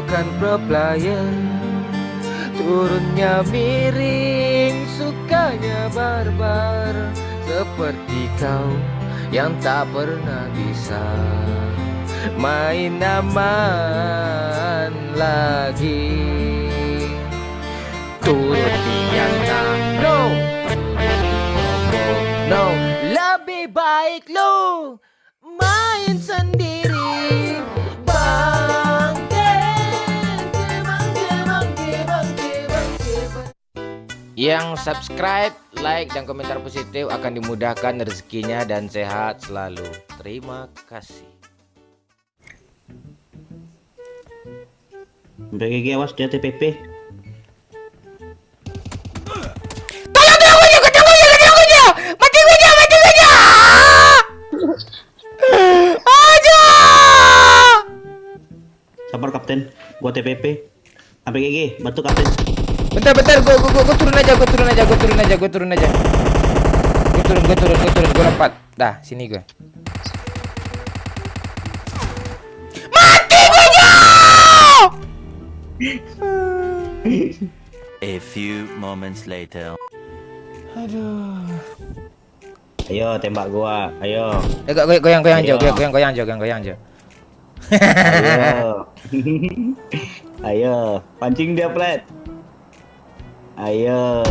bukan pro player. Turunnya miring, sukanya barbar. Seperti kau yang tak pernah bisa main aman lagi. Turunnya no, no, lebih baik lu main sendiri. Bangke, bangke, bangke, bangke, bangke. Yang subscribe, like, dan komentar positif akan dimudahkan rezekinya dan sehat selalu. Terima kasih. BGG awas dia TPP. Sabar kapten, gua TPP. APGG, bantu kapten. Bentar, gua turun aja, gua turun. Gua lompat. Dah, sini gua. Mati gua! A few moments later. Aduh. Ayo tembak gua, ayo. Goyang Ayo. aja. Ayo. Ayo, pancing dia plat. Ayo.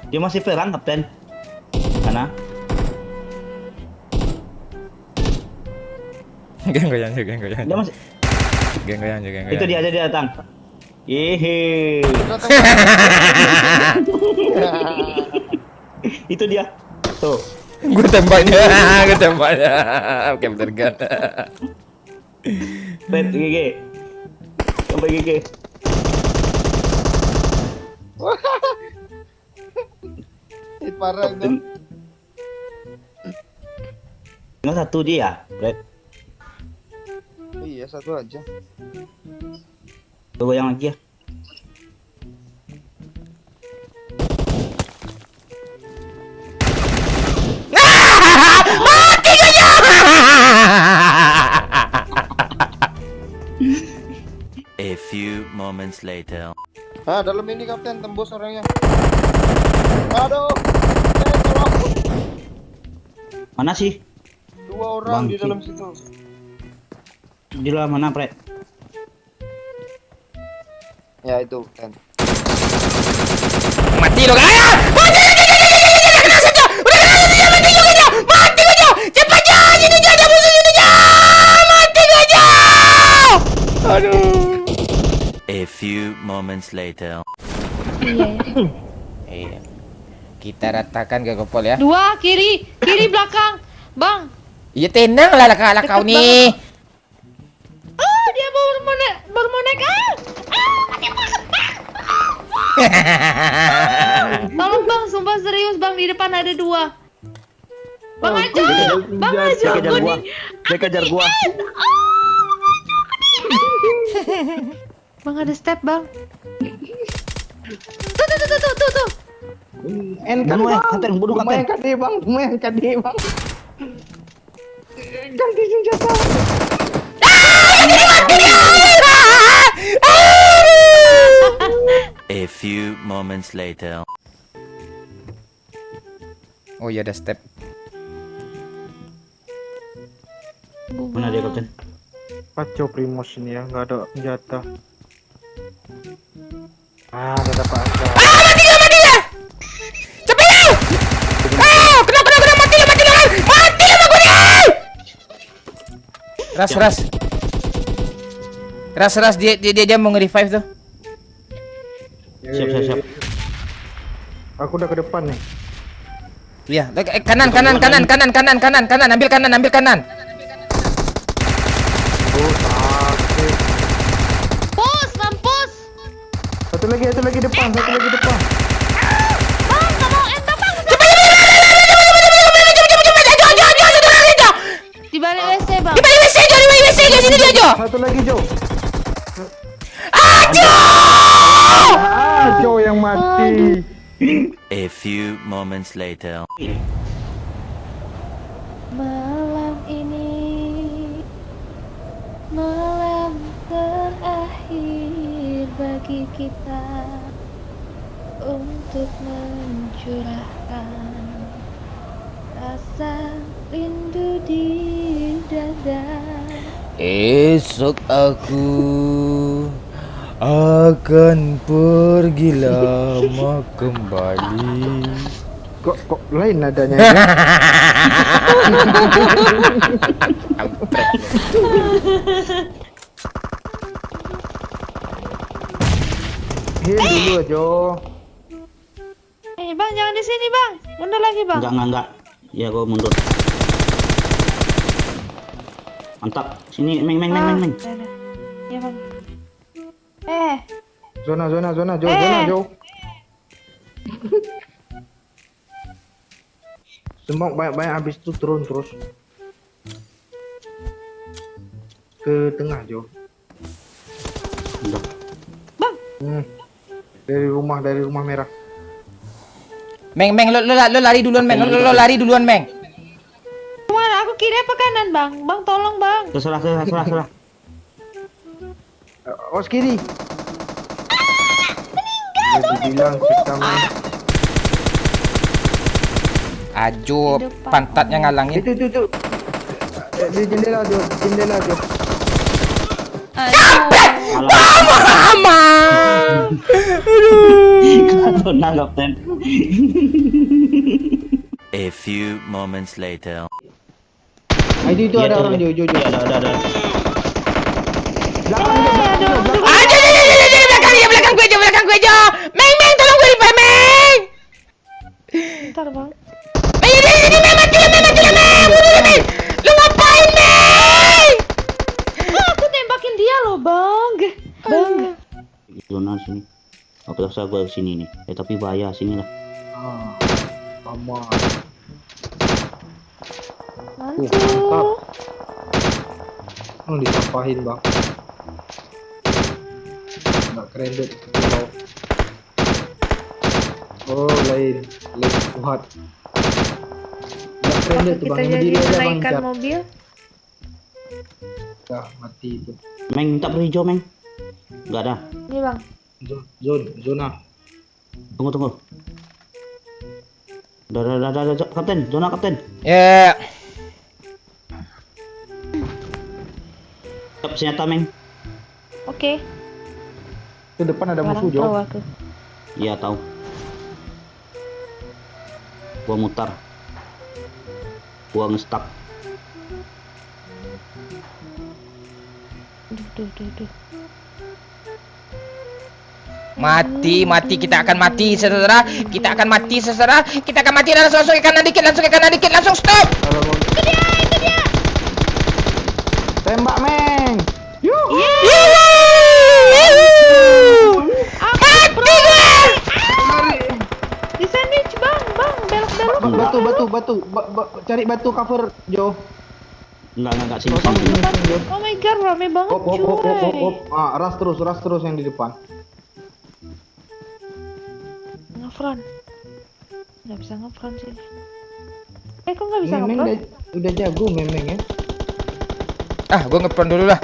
Dia masih perang kapten. Mana? Goyang. Dia masih. Goyang. Itu dia datang. Hehe. Itu dia. Tuh. Gue tembaknya. Captain gun. Pet GG. Sampai GG. Parah tuh. Tinggal satu dia, Pet. Iya, satu aja. Coba yang lagi ya. A few moments later. Ah, dalam ini kapten tembus orangnya. Aduh. Tolong. Mana sih? Dua orang di Bangkit. dalam situ. Di dalam mana, Pret? Ya itu, kapten. Mati lo. Mati aja. Cepat aja. Sini aja ada musuh sini aja. Mati aja. Aduh. A few moments later. Iya. Kita ratakan ke Gopol ya. Dua kiri belakang, bang. Iya tenang lah kau nih. Ah, dia baru mau naik. Tolong bang, sumpah serius bang, di depan ada dua. Bang Ajo, Dia kejar gua. Dia kejar gua. Bang ada step bang. Tuh. Bunuh ya, kapten, bunuh kapten. Lumayan kade bang. Ganti senjata. A few moments later. Oh iya ada step. Mana dia, kapten? Kacau Primus ini ya, nggak ada senjata. Ah, nggak dapat apa. Mati kena mati sama gue nih. Ras dia mau nge-revive tuh. Siap. Aku udah ke depan nih. Iya, kanan, ambil kanan. Oh, sakit. Mampus. Satu lagi depan. Bang, nggak mau entah bang. Di balik WC bang. Di balik WC aja sini dia aja. Satu lagi Jo. Ajo! Jo yang mati. A few moments later. Malam ini malam terakhir bagi kita untuk mencurahkan rasa rindu di dada. Esok aku akan pergi lama kembali. Kok lain nadanya? Heal dulu Jo. Bang, jangan di sini, Bang. Mundur lagi, Bang. Enggak. Ya gua mundur. Mantap. Sini Meng. Udah. Ya, Bang. Zona Jo. Semua banyak habis itu turun terus ke tengah Jo. Udah. Dari rumah merah. Meng, lo lari duluan, Meng. Lo lari duluan, Meng. Mana aku kiri apa kanan, Bang? Bang, tolong, Bang. Terserah. Oh kiri. Dibilang kita main. Ajo, Di depan. pantatnya ngalangin. Itu. Di jendela Jo. Mama. Zona kapten. A few moments later. Itu Iya, ada tuh. orang Jo. Iya, ada. Belakang Belakang gue aja. Meng, tolong gue Meng. Bentar, Bang. Meng. Lu ngapain, Meng? Aku tembakin dia loh, Bang. Bang. Zona sini. Apa rasa gua sini nih? Tapi bahaya sini lah. Aman. Mantul. Disapahin Bang. Nggak keren deh. Oh lain kuat. Nggak keren deh tuh Kita Bang. Yang jadi berdiri aja Bang. menaikkan Cap. mobil. Udah mati itu. Meng, minta berhijau, Meng. Enggak ada. Nih, Bang. Zona. Tunggu. Udah, kapten. Zona kapten. Ya. Siap senjata, Meng. Oke. Itu depan ada Sekarang musuh Jo. tahu aku. Iya, tahu. Gua mutar. Gua ngestak. Duh. Mati, kita akan mati, saudara. Kita akan mati, saudara. Kita akan mati. Langsung ke kanan dikit, langsung stop. Kalau mau Itu dia. tembak Meng. Mati gue. Di sandwich, Bang. Belok. Batu. Cari batu cover Jo. Enggak sini. Oh my god, rame banget, Hop. cuy. Ras terus yang di depan. Ngefront. Nggak bisa ngefront sih. Kok nggak bisa Memeng ngefront? udah jago Memeng ya. Gue ngepron dulu lah.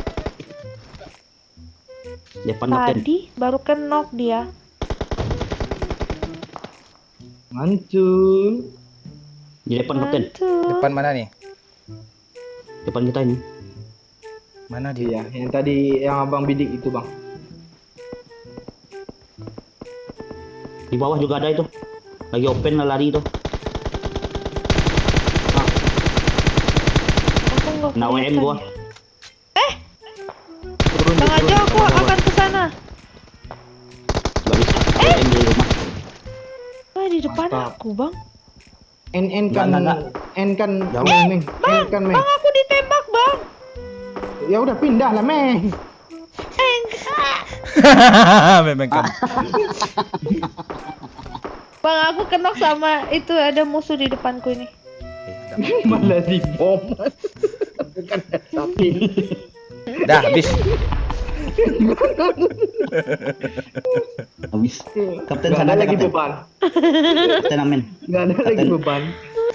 Depan kapten. Tadi baru knock dia. Mancul. Di depan kapten. Mantul. Depan mana nih? Depan kita ini. Mana dia? Iya, yang tadi yang abang bidik itu bang. Di bawah juga ada itu. Lagi open lah lari itu. Aku nggak Nah, WM kelihatan gua. ya. Turun, Bang Ajo, aku akan ke sana. Gak bisa. WM di rumah. Wah, di depan Mantap. aku, Bang. N kan Nggak. N kan Jauh. Meng. Bang, N kan Meng. Bang, aku ditembak, Bang. Ya udah pindah lah Meng. Memang kan. Bang, aku knock sama itu ada musuh di depanku ini. Malah di bom. Bukan tapi. Dah habis. Habis. Kapten Nggak sana ada aja lagi kapten. beban. Kapten amin. Nggak ada lagi Kapten. beban.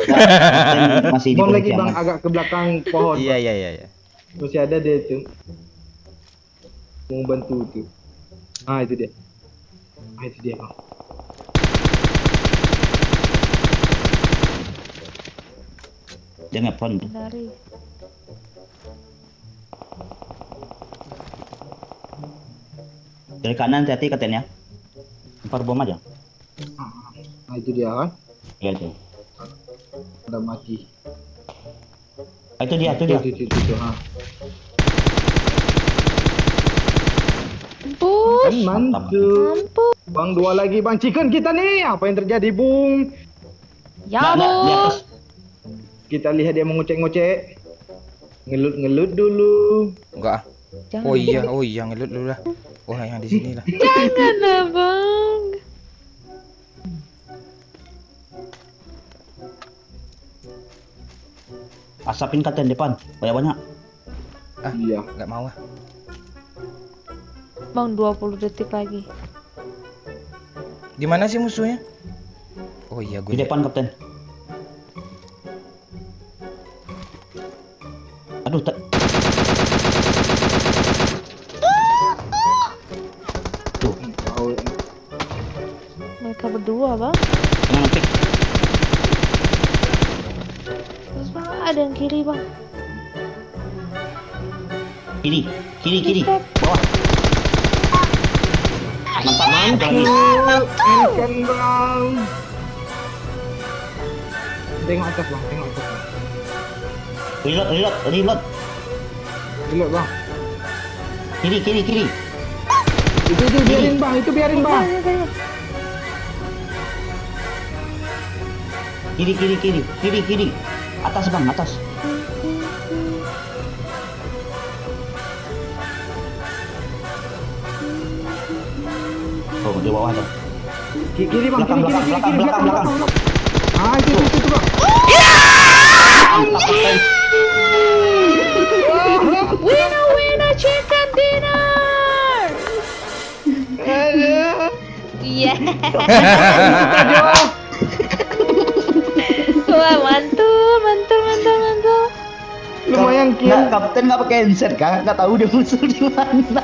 Kapten masih di Bom lagi posisi bang, aman. agak ke belakang pohon. Iya iya iya iya. Masih ada dia tuh. Mau bantu tuh. Ah itu dia. Ah itu dia bang. Dia ngepon. Dari. Dari kanan hati-hati katanya. Lempar bom aja. Ah itu dia kan. Ya itu. Udah mati. Ah, itu dia, itu dia. Itu. Ah. Push. Kan mantu. Ampun. Bang dua lagi bang chicken kita nih. Apa yang terjadi bung? Ya Di bu. atas. Kita lihat dia mengocek-ngocek. Ngelut dulu. Enggak ah. Jangan. Oh iya ngelut dulu lah. Wah yang di sini lah. Jangan lah bang. Asapin kapten depan. Banyak-banyak. Ah, Iya. enggak mau ah. Bang 20 detik lagi. Di mana sih musuhnya? Oh iya Di gue. depan kapten. Aduh, tuh, Tahu. Mereka berdua bang. jangan pick. Terus bang ada yang kiri bang. Kiri, kiri. Step. Bawah. Mantap. Kan bang. Tengok atas bang, tengok atas bang. Reload. Lihat bang. Kiri. Itu biarin bang, itu biarin bang. Kiri. Atas bang, atas. Oh, di bawah ada. Kiri bang, Belakang. belakang. Ah itu bang. Mantap kapten. Winner chicken dinner. Iya. Wah mantul. Lumayan kill. Nggak, kapten nggak pakai handset kan? Nggak tahu dia musuh di mana.